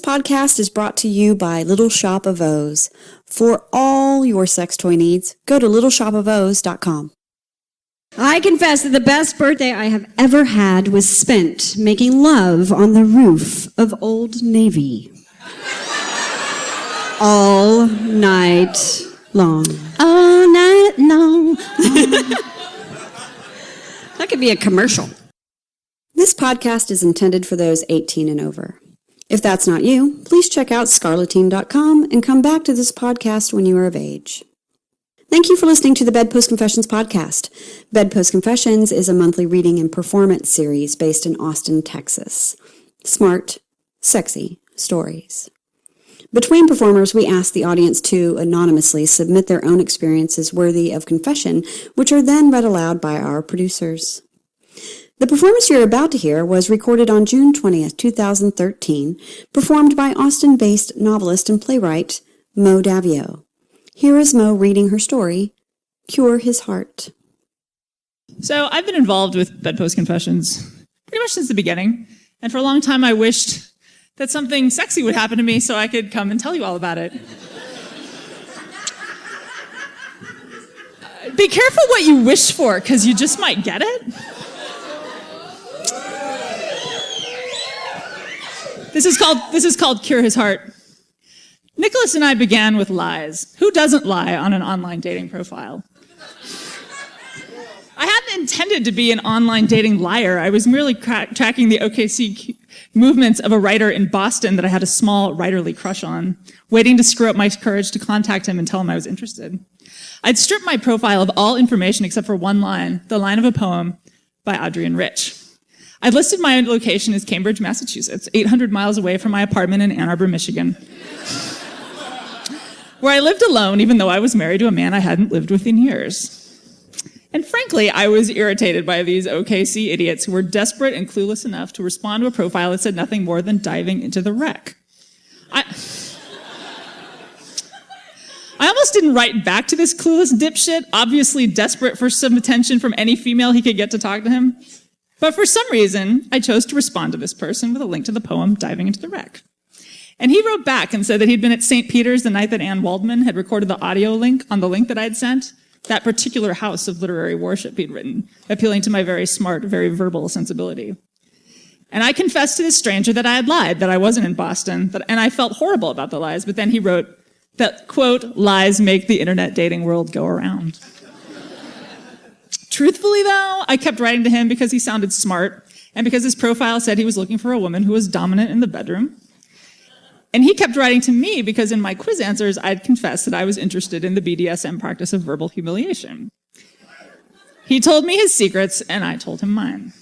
podcast is brought to you by Little Shop of O's. For all your sex toy needs, go to littleshopofos.com. I confess that the best birthday I have ever had was spent making love on the roof of Old Navy. All night long. All night long. That could be a commercial. This podcast is intended for those 18 and over. If that's not you, please check out scarletine.com and come back to this podcast when you are of age. Thank you for listening to the BedPost Confessions podcast. BedPost Confessions is a monthly reading and performance series based in Austin, Texas. Smart, sexy stories. Between performers, we ask the audience to anonymously submit their own experiences worthy of confession, which are then read aloud by our producers. The performance you're about to hear was recorded on June 20th, 2013, performed by Austin-based novelist and playwright Mo Daviau. Here is Mo reading her story, Cure His Heart. So I've been involved with BedPost Confessions pretty much since the beginning, and for a long time I wished that something sexy would happen to me so I could come and tell you all about it. Be careful what you wish for, because you just might get it. This is called Cure His Heart. Nicholas and I began with lies. Who doesn't lie on an online dating profile? I hadn't intended to be an online dating liar. I was merely tracking the OKC movements of a writer in Boston that I had a small writerly crush on, waiting to screw up my courage to contact him and tell him I was interested. I'd stripped my profile of all information except for one line, the line of a poem by Adrienne Rich. I listed my location as Cambridge, Massachusetts, 800 miles away from my apartment in Ann Arbor, Michigan, where I lived alone even though I was married to a man I hadn't lived with in years. And frankly, I was irritated by these OKC idiots who were desperate and clueless enough to respond to a profile that said nothing more than diving into the wreck. I almost didn't write back to this clueless dipshit, obviously desperate for some attention from any female he could get to talk to him. But for some reason, I chose to respond to this person with a link to the poem Diving into the Wreck. And he wrote back and said that he'd been at St. Peter's the night that Ann Waldman had recorded the audio link on the link that I'd sent, that particular house of literary worship he'd written, appealing to my very smart, very verbal sensibility. And I confessed to this stranger that I had lied, that I wasn't in Boston, and I felt horrible about the lies, but then he wrote that, quote, lies make the internet dating world go around. Truthfully, though, I kept writing to him because he sounded smart and because his profile said he was looking for a woman who was dominant in the bedroom. And he kept writing to me because in my quiz answers, I'd confessed that I was interested in the BDSM practice of verbal humiliation. He told me his secrets, and I told him mine.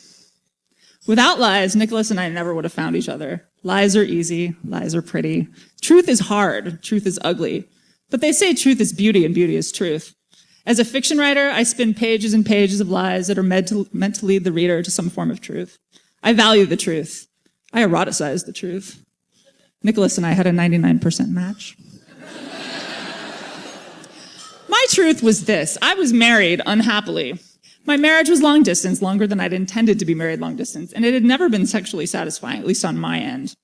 Without lies, Nicholas and I never would have found each other. Lies are easy. Lies are pretty. Truth is hard. Truth is ugly. But they say truth is beauty, and beauty is truth. As a fiction writer, I spin pages and pages of lies that are meant to lead the reader to some form of truth. I value the truth. I eroticize the truth. Nicholas and I had a 99% match. My truth was this. I was married unhappily. My marriage was long distance, longer than I'd intended to be married long distance, and it had never been sexually satisfying, at least on my end.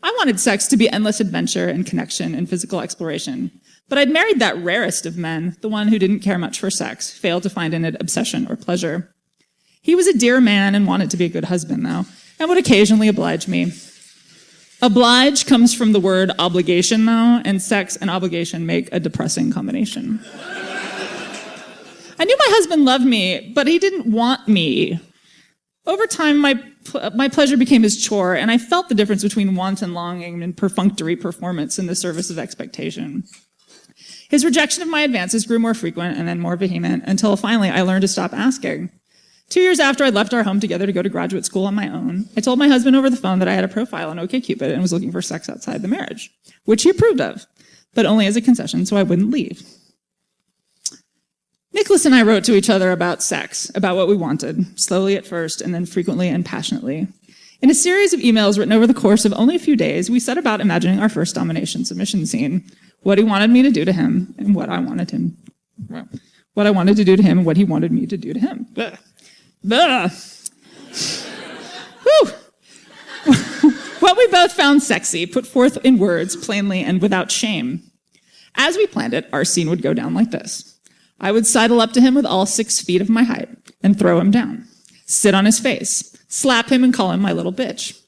I wanted sex to be endless adventure and connection and physical exploration. But I'd married that rarest of men, the one who didn't care much for sex, failed to find in it obsession or pleasure. He was a dear man and wanted to be a good husband, though, and would occasionally oblige me. Oblige comes from the word obligation, though, and sex and obligation make a depressing combination. I knew my husband loved me, but he didn't want me. Over time, my pleasure became his chore, and I felt the difference between want and longing and perfunctory performance in the service of expectation. His rejection of my advances grew more frequent and then more vehement until finally I learned to stop asking. 2 years after I'd left our home together to go to graduate school on my own, I told my husband over the phone that I had a profile on OkCupid and was looking for sex outside the marriage, which he approved of, but only as a concession so I wouldn't leave. Nicholas and I wrote to each other about sex, about what we wanted, slowly at first and then frequently and passionately. In a series of emails written over the course of only a few days, we set about imagining our first domination submission scene, what he wanted me to do to him and what I wanted to do to him and what he wanted me to do to him. Blah. Blah. Whew. What we both found sexy, put forth in words, plainly and without shame. As we planned it, our scene would go down like this. I would sidle up to him with all 6 feet of my height and throw him down. Sit on his face, slap him and call him my little bitch.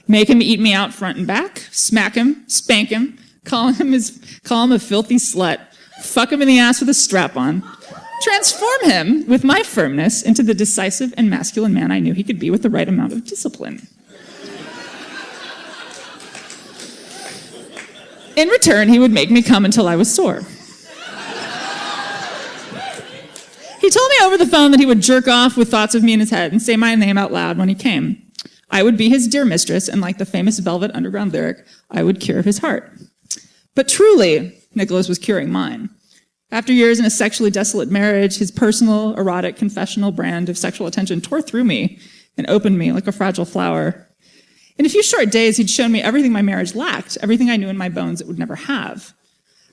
Make him eat me out front and back, smack him, spank him, call him a filthy slut, fuck him in the ass with a strap on, transform him with my firmness into the decisive and masculine man I knew he could be with the right amount of discipline. In return, he would make me come until I was sore. He told me over the phone that he would jerk off with thoughts of me in his head and say my name out loud when he came. I would be his dear mistress, and like the famous Velvet Underground lyric, I would cure his heart. But truly, Nicholas was curing mine. After years in a sexually desolate marriage, his personal, erotic, confessional brand of sexual attention tore through me and opened me like a fragile flower. In a few short days, he'd shown me everything my marriage lacked, everything I knew in my bones it would never have.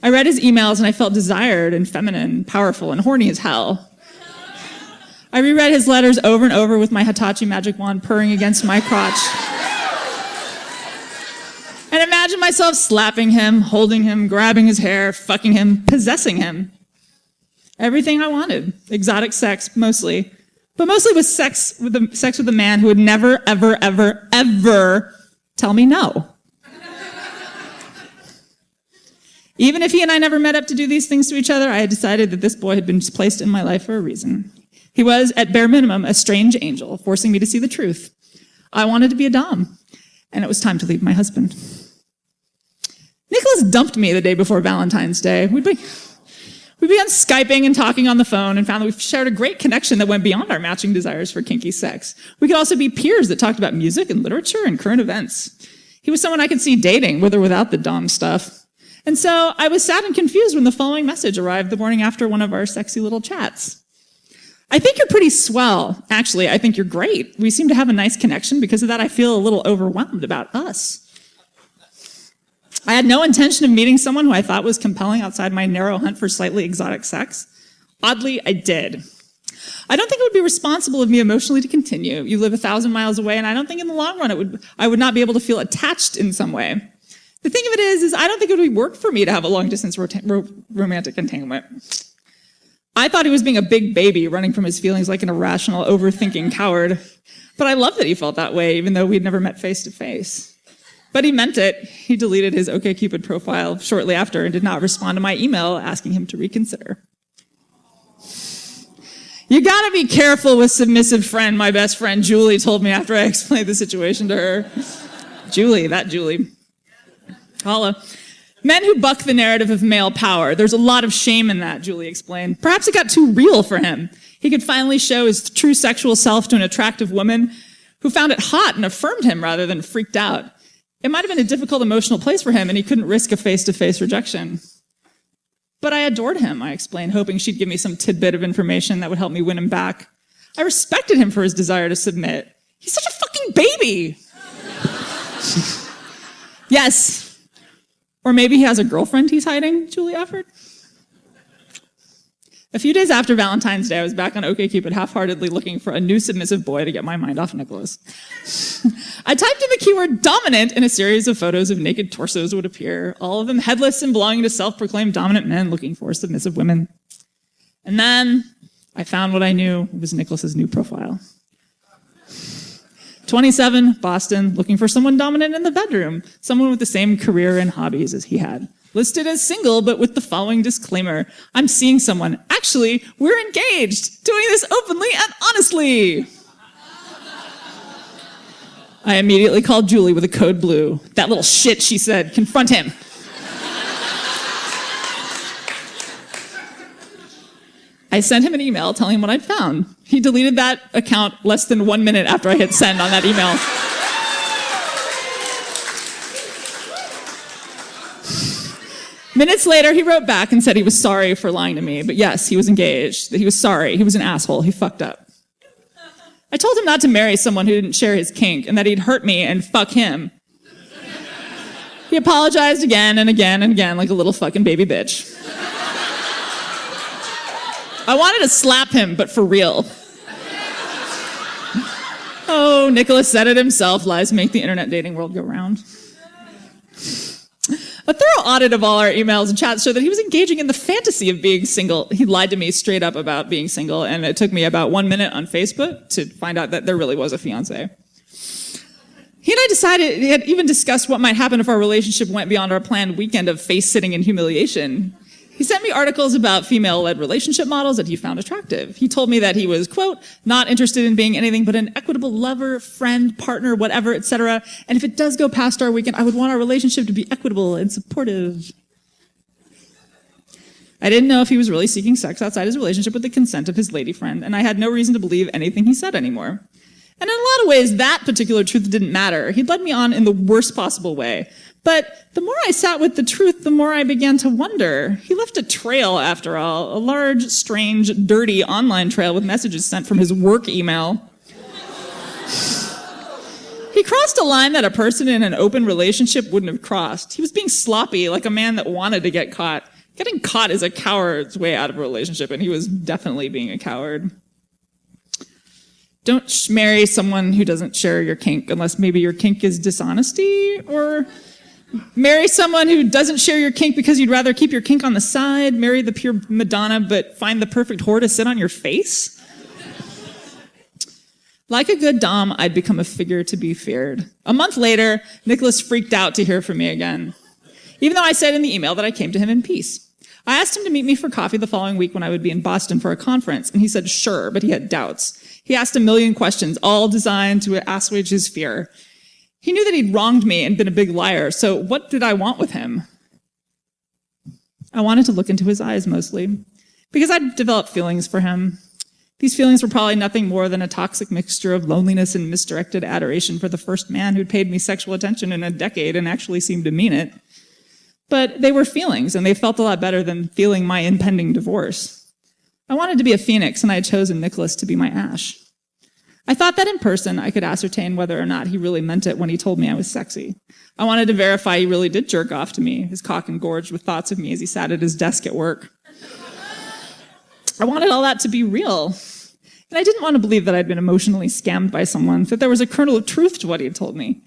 I read his emails and I felt desired and feminine, powerful and horny as hell. I reread his letters over and over with my Hitachi magic wand purring against my crotch. And imagined myself slapping him, holding him, grabbing his hair, fucking him, possessing him. Everything I wanted. Exotic sex, mostly. But mostly with sex with a man who would never, ever, ever, ever tell me no. Even if he and I never met up to do these things to each other, I had decided that this boy had been placed in my life for a reason. He was, at bare minimum, a strange angel, forcing me to see the truth. I wanted to be a dom, and it was time to leave my husband. Nicholas dumped me the day before Valentine's Day. We began Skyping and talking on the phone and found that we shared a great connection that went beyond our matching desires for kinky sex. We could also be peers that talked about music and literature and current events. He was someone I could see dating, with or without the dom stuff. And so I was sad and confused when the following message arrived the morning after one of our sexy little chats. I think you're pretty swell. Actually, I think you're great. We seem to have a nice connection. Because of that, I feel a little overwhelmed about us. I had no intention of meeting someone who I thought was compelling outside my narrow hunt for slightly exotic sex. Oddly, I did. I don't think it would be responsible of me emotionally to continue. You live 1,000 miles away, and I don't think in the long run I would not be able to feel attached in some way. The thing of it is I don't think it would work for me to have a long-distance romantic entanglement. I thought he was being a big baby, running from his feelings like an irrational, overthinking coward. But I love that he felt that way, even though we'd never met face to face. But he meant it. He deleted his OkCupid profile shortly after and did not respond to my email asking him to reconsider. You gotta be careful with submissive friend, my best friend Julie told me after I explained the situation to her. Julie. Holla. Men who buck the narrative of male power. There's a lot of shame in that, Julie explained. Perhaps it got too real for him. He could finally show his true sexual self to an attractive woman who found it hot and affirmed him rather than freaked out. It might have been a difficult emotional place for him, and he couldn't risk a face-to-face rejection. But I adored him, I explained, hoping she'd give me some tidbit of information that would help me win him back. I respected him for his desire to submit. He's such a fucking baby! Yes. Or maybe he has a girlfriend he's hiding, Julie offered. A few days after Valentine's Day, I was back on OkCupid half-heartedly looking for a new submissive boy to get my mind off Nicholas. I typed in the keyword dominant and a series of photos of naked torsos would appear, all of them headless and belonging to self-proclaimed dominant men looking for submissive women. And then I found what I knew was Nicholas's new profile. 27, Boston, looking for someone dominant in the bedroom, someone with the same career and hobbies as he had. Listed as single, but with the following disclaimer. I'm seeing someone. Actually, we're engaged, doing this openly and honestly. I immediately called Julie with a code blue. That little shit, she said. Confront him. I sent him an email telling him what I'd found. He deleted that account less than 1 minute after I hit send on that email. Minutes later, he wrote back and said he was sorry for lying to me. But yes, he was engaged, that he was sorry. He was an asshole. He fucked up. I told him not to marry someone who didn't share his kink and that he'd hurt me and fuck him. He apologized again and again and again like a little fucking baby bitch. I wanted to slap him, but for real. Oh, Nicholas said it himself. Lies make the internet dating world go round. A thorough audit of all our emails and chats showed that he was engaging in the fantasy of being single. He lied to me straight up about being single, and it took me about 1 minute on Facebook to find out that there really was a fiancé. He and I had even discussed what might happen if our relationship went beyond our planned weekend of face-sitting and humiliation. He sent me articles about female-led relationship models that he found attractive. He told me that he was, quote, not interested in being anything but an equitable lover, friend, partner, whatever, etc. And if it does go past our weekend, I would want our relationship to be equitable and supportive. I didn't know if he was really seeking sex outside his relationship with the consent of his lady friend, and I had no reason to believe anything he said anymore. And in a lot of ways, that particular truth didn't matter. He'd led me on in the worst possible way. But the more I sat with the truth, the more I began to wonder. He left a trail, after all, a large, strange, dirty online trail with messages sent from his work email. He crossed a line that a person in an open relationship wouldn't have crossed. He was being sloppy, like a man that wanted to get caught. Getting caught is a coward's way out of a relationship, and he was definitely being a coward. Don't marry someone who doesn't share your kink, unless maybe your kink is dishonesty, or marry someone who doesn't share your kink because you'd rather keep your kink on the side, marry the pure Madonna, but find the perfect whore to sit on your face. Like a good dom, I'd become a figure to be feared. A month later, Nicholas freaked out to hear from me again, even though I said in the email that I came to him in peace. I asked him to meet me for coffee the following week when I would be in Boston for a conference, and he said sure, but he had doubts. He asked a million questions, all designed to assuage his fear. He knew that he'd wronged me and been a big liar, so what did I want with him? I wanted to look into his eyes mostly, because I'd developed feelings for him. These feelings were probably nothing more than a toxic mixture of loneliness and misdirected adoration for the first man who'd paid me sexual attention in a decade and actually seemed to mean it. But they were feelings, and they felt a lot better than feeling my impending divorce. I wanted to be a phoenix, and I had chosen Nicholas to be my ash. I thought that in person I could ascertain whether or not he really meant it when he told me I was sexy. I wanted to verify he really did jerk off to me, his cock engorged with thoughts of me as he sat at his desk at work. I wanted all that to be real. And I didn't want to believe that I'd been emotionally scammed by someone, that there was a kernel of truth to what he had told me.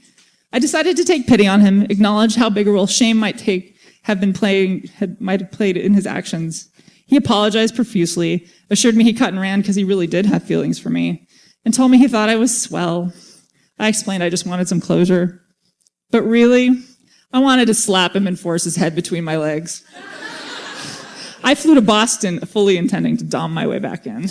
I decided to take pity on him, acknowledge how big a role shame might have played in his actions. He apologized profusely, assured me he cut and ran because he really did have feelings for me, and told me he thought I was swell. I explained I just wanted some closure. But really, I wanted to slap him and force his head between my legs. I flew to Boston, fully intending to dom my way back in.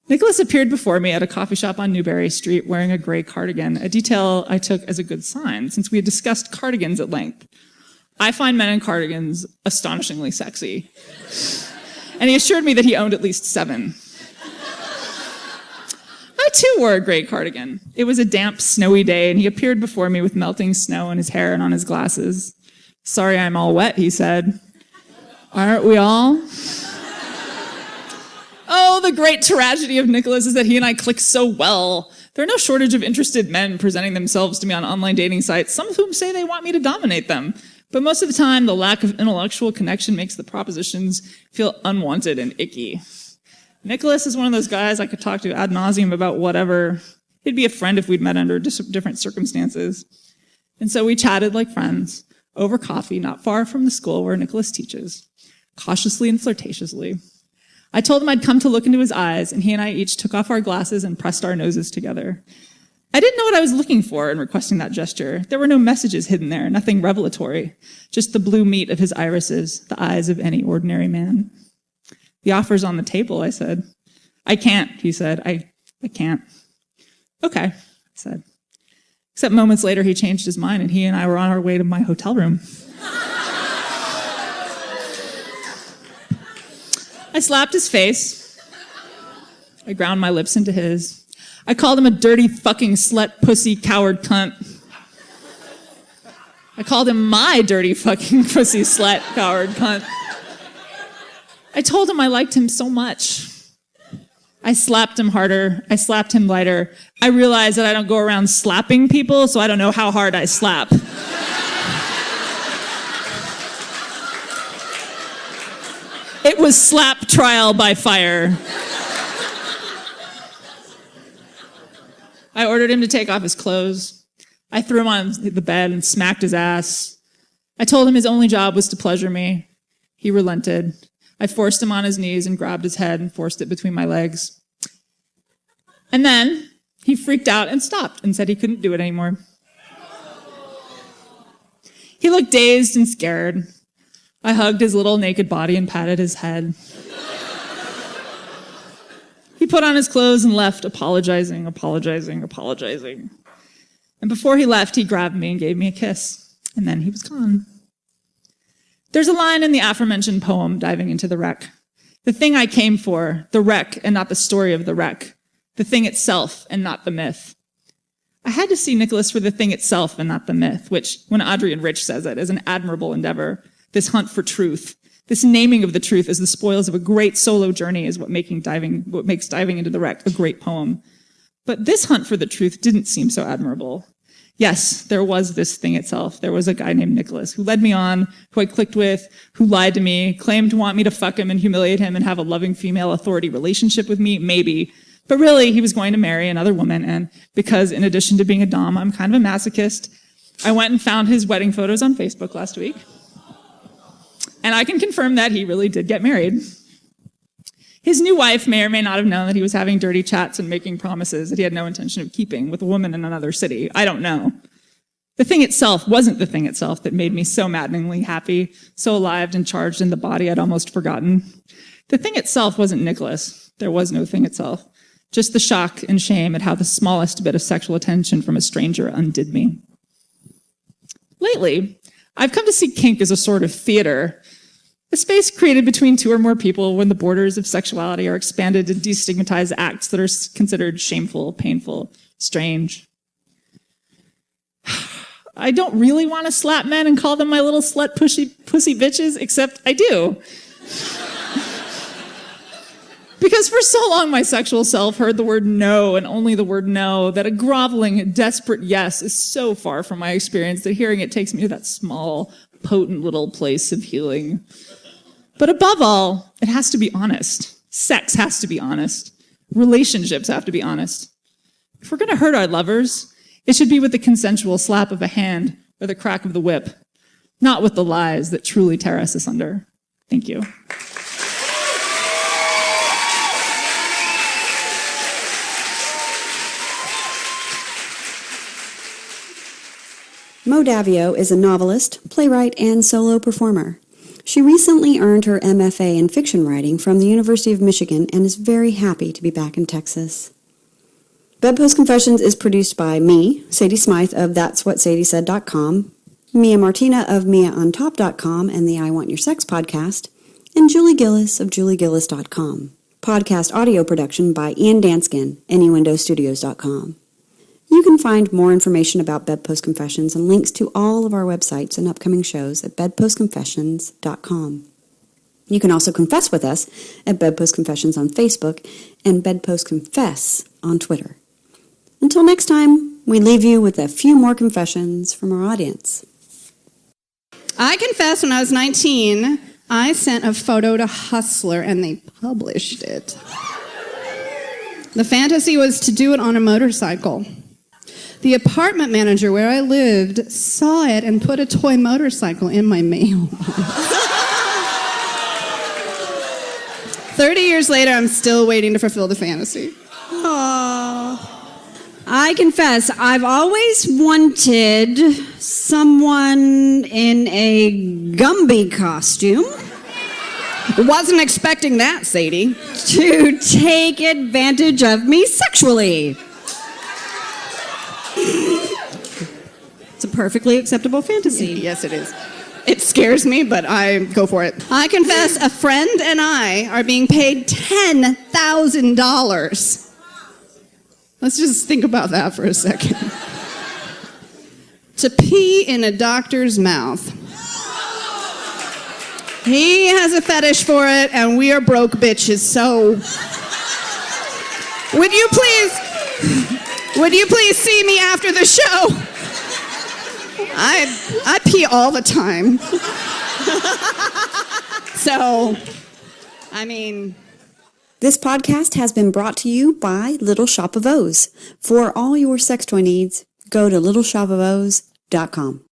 Nicholas appeared before me at a coffee shop on Newbury Street wearing a gray cardigan, a detail I took as a good sign, since we had discussed cardigans at length. I find men in cardigans astonishingly sexy. And he assured me that he owned at least 7. I too wore a gray cardigan. It was a damp, snowy day, and he appeared before me with melting snow in his hair and on his glasses. Sorry I'm all wet, he said. Aren't we all? Oh, the great tragedy of Nicholas is that he and I click so well. There are no shortage of interested men presenting themselves to me on online dating sites, some of whom say they want me to dominate them. But most of the time, the lack of intellectual connection makes the propositions feel unwanted and icky. Nicholas is one of those guys I could talk to ad nauseum about whatever. He'd be a friend if we'd met under different circumstances. And so we chatted like friends, over coffee, not far from the school where Nicholas teaches, cautiously and flirtatiously. I told him I'd come to look into his eyes, and he and I each took off our glasses and pressed our noses together. I didn't know what I was looking for in requesting that gesture. There were no messages hidden there, nothing revelatory, just the blue meat of his irises, the eyes of any ordinary man. The offer's on the table, I said. I can't, he said. I can't. Okay, I said. Except moments later, he changed his mind, and he and I were on our way to my hotel room. I slapped his face. I ground my lips into his. I called him a dirty fucking slut, pussy, coward, cunt. I called him my dirty fucking pussy, slut, coward, cunt. I told him I liked him so much. I slapped him harder. I slapped him lighter. I realized that I don't go around slapping people, so I don't know how hard I slap. It was slap trial by fire. I ordered him to take off his clothes. I threw him on the bed and smacked his ass. I told him his only job was to pleasure me. He relented. I forced him on his knees and grabbed his head and forced it between my legs. And then he freaked out and stopped and said he couldn't do it anymore. He looked dazed and scared. I hugged his little naked body and patted his head. He put on his clothes and left, apologizing. And before he left, he grabbed me and gave me a kiss. And then he was gone. There's a line in the aforementioned poem, Diving into the Wreck. The thing I came for, the wreck and not the story of the wreck. The thing itself and not the myth. I had to see Nicholas for the thing itself and not the myth, which, when Adrian Rich says it, is an admirable endeavor. This hunt for truth. This naming of the truth as the spoils of a great solo journey is what makes Diving into the Wreck a great poem. But this hunt for the truth didn't seem so admirable. Yes, there was this thing itself. There was a guy named Nicholas who led me on, who I clicked with, who lied to me, claimed to want me to fuck him and humiliate him and have a loving female authority relationship with me, maybe. But really, he was going to marry another woman, and because in addition to being a dom, I'm kind of a masochist, I went and found his wedding photos on Facebook last week. And I can confirm that he really did get married. His new wife may or may not have known that he was having dirty chats and making promises that he had no intention of keeping with a woman in another city. I don't know. The thing itself wasn't the thing itself that made me so maddeningly happy, so alive and charged in the body I'd almost forgotten. The thing itself wasn't Nicholas. There was no thing itself. Just the shock and shame at how the smallest bit of sexual attention from a stranger undid me. Lately, I've come to see kink as a sort of theater, a space created between two or more people when the borders of sexuality are expanded to destigmatize acts that are considered shameful, painful, strange. I don't really want to slap men and call them my little slut pussy bitches, except I do. Because for so long my sexual self heard the word no and only the word no, that a groveling, desperate yes is so far from my experience that hearing it takes me to that small, potent little place of healing. But above all, it has to be honest. Sex has to be honest. Relationships have to be honest. If we're going to hurt our lovers, it should be with the consensual slap of a hand or the crack of the whip, not with the lies that truly tear us asunder. Thank you. Mo Daviau is a novelist, playwright, and solo performer. She recently earned her MFA in fiction writing from the University of Michigan and is very happy to be back in Texas. BedPost Confessions is produced by me, Sadie Smythe of that'swhatsadiesaid.com, Mia Martina of miaontop.com and the I Want Your Sex podcast, and Julie Gillis of juliegillis.com. Podcast audio production by Ian Danskin, innuendostudios.com. You can find more information about BedPost Confessions and links to all of our websites and upcoming shows at bedpostconfessions.com. You can also confess with us at BedPost Confessions on Facebook and BedPost Confess on Twitter. Until next time, we leave you with a few more confessions from our audience. I confess when I was 19, I sent a photo to Hustler and they published it. The fantasy was to do it on a motorcycle. The apartment manager where I lived saw it and put a toy motorcycle in my mail. 30 years later, I'm still waiting to fulfill the fantasy. Aww. I confess, I've always wanted someone in a Gumby costume. Wasn't expecting that, Sadie. To take advantage of me sexually. It's a perfectly acceptable fantasy. Yes, it is. It scares me, but I go for it. I confess, a friend and I are being paid $10,000. Let's just think about that for a second. To pee in a doctor's mouth. He has a fetish for it, and we are broke bitches, so... Would you please see me after the show? I pee all the time. So, I mean, This podcast has been brought to you by Little Shop of O's. For all your sex toy needs, go to littleshopofos.com.